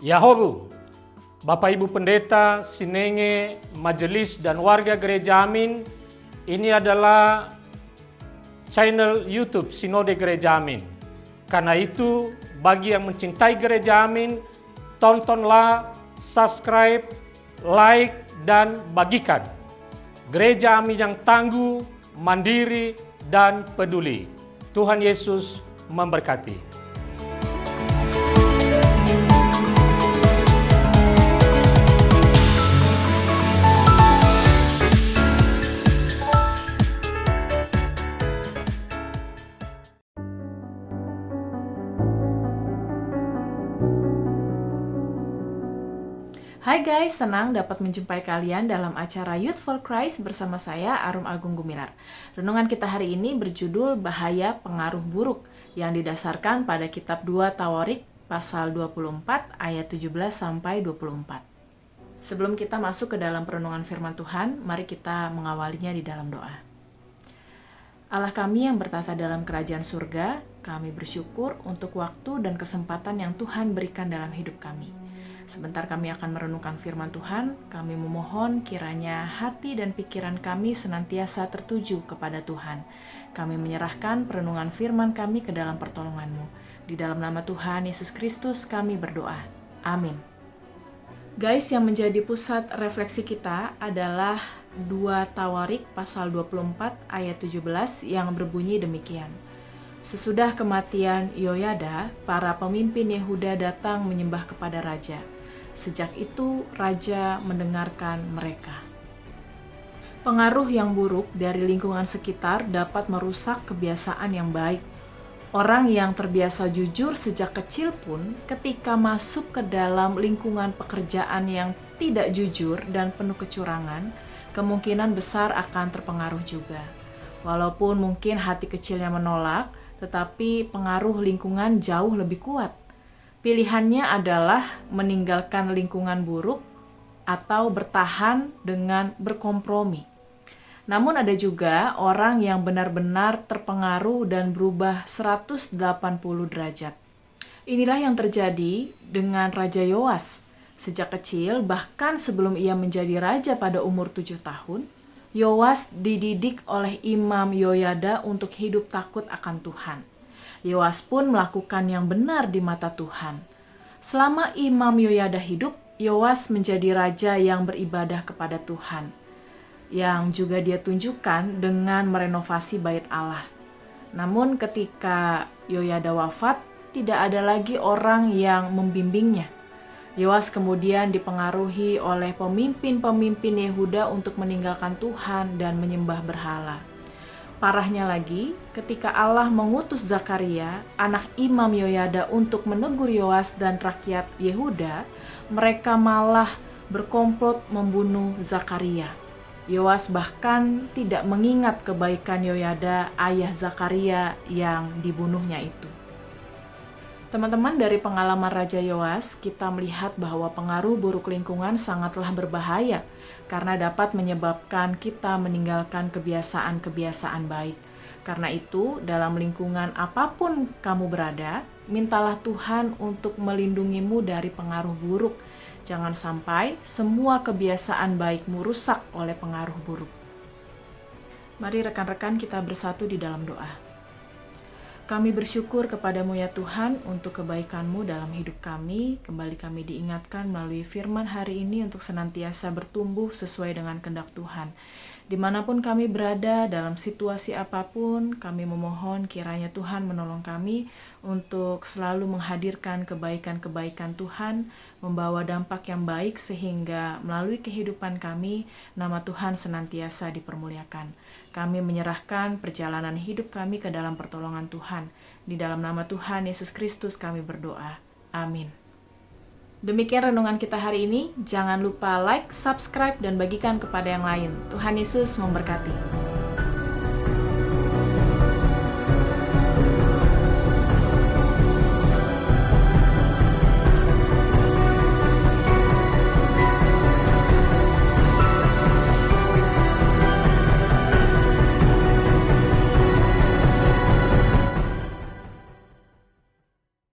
Yahobu, Bapak Ibu Pendeta, Sinenge, Majelis dan warga Gereja Amin, ini adalah channel YouTube Sinode Gereja Amin. Karena itu, bagi yang mencintai Gereja Amin, tontonlah, subscribe, like, dan bagikan. Gereja Amin yang tangguh, mandiri, dan peduli. Tuhan Yesus memberkati. Hai guys, senang dapat menjumpai kalian dalam acara Youth for Christ bersama saya, Arum Agung Gumilar. Renungan kita hari ini berjudul Bahaya Pengaruh Buruk yang didasarkan pada kitab 2 Tawarik pasal 24 ayat 17-24. Sebelum kita masuk ke dalam perenungan firman Tuhan, mari kita mengawalinya di dalam doa. Allah kami yang bertata dalam kerajaan surga, kami bersyukur untuk waktu dan kesempatan yang Tuhan berikan dalam hidup kami. Sebentar kami akan merenungkan firman Tuhan, kami memohon kiranya hati dan pikiran kami senantiasa tertuju kepada Tuhan. Kami menyerahkan perenungan firman kami ke dalam pertolongan-Mu. Di dalam nama Tuhan Yesus Kristus kami berdoa. Amin. Guys, yang menjadi pusat refleksi kita adalah 2 Tawarik pasal 24 ayat 17 yang berbunyi demikian. Sesudah kematian Yoyada, para pemimpin Yehuda datang menyembah kepada raja. Sejak itu, raja mendengarkan mereka. Pengaruh yang buruk dari lingkungan sekitar dapat merusak kebiasaan yang baik. Orang yang terbiasa jujur sejak kecil pun, ketika masuk ke dalam lingkungan pekerjaan yang tidak jujur dan penuh kecurangan, kemungkinan besar akan terpengaruh juga. Walaupun mungkin hati kecilnya menolak, tetapi pengaruh lingkungan jauh lebih kuat. Pilihannya adalah meninggalkan lingkungan buruk atau bertahan dengan berkompromi. Namun ada juga orang yang benar-benar terpengaruh dan berubah 180 derajat. Inilah yang terjadi dengan Raja Yoas. Sejak kecil, bahkan sebelum ia menjadi raja pada umur 7 tahun, Yoas dididik oleh Imam Yoyada untuk hidup takut akan Tuhan. Yoas pun melakukan yang benar di mata Tuhan. Selama Imam Yoyada hidup, Yoas menjadi raja yang beribadah kepada Tuhan, yang juga dia tunjukkan dengan merenovasi bait Allah. Namun ketika Yoyada wafat, tidak ada lagi orang yang membimbingnya. Yoas kemudian dipengaruhi oleh pemimpin-pemimpin Yehuda untuk meninggalkan Tuhan dan menyembah berhala. Parahnya lagi, ketika Allah mengutus Zakaria, anak Imam Yoyada untuk menegur Yoas dan rakyat Yehuda, mereka malah berkomplot membunuh Zakaria. Yoas bahkan tidak mengingat kebaikan Yoyada, ayah Zakaria yang dibunuhnya itu. Teman-teman, dari pengalaman Raja Yoas, kita melihat bahwa pengaruh buruk lingkungan sangatlah berbahaya karena dapat menyebabkan kita meninggalkan kebiasaan-kebiasaan baik. Karena itu, dalam lingkungan apapun kamu berada, mintalah Tuhan untuk melindungimu dari pengaruh buruk. Jangan sampai semua kebiasaan baikmu rusak oleh pengaruh buruk. Mari rekan-rekan kita bersatu di dalam doa. Kami bersyukur kepadamu ya Tuhan untuk kebaikan-Mu dalam hidup kami. Kembali kami diingatkan melalui firman hari ini untuk senantiasa bertumbuh sesuai dengan kehendak Tuhan. Dimanapun kami berada, dalam situasi apapun, kami memohon kiranya Tuhan menolong kami untuk selalu menghadirkan kebaikan-kebaikan Tuhan, membawa dampak yang baik sehingga melalui kehidupan kami, nama Tuhan senantiasa dipermuliakan. Kami menyerahkan perjalanan hidup kami ke dalam pertolongan Tuhan. Di dalam nama Tuhan Yesus Kristus kami berdoa. Amin. Demikian renungan kita hari ini. Jangan lupa like, subscribe, dan bagikan kepada yang lain. Tuhan Yesus memberkati.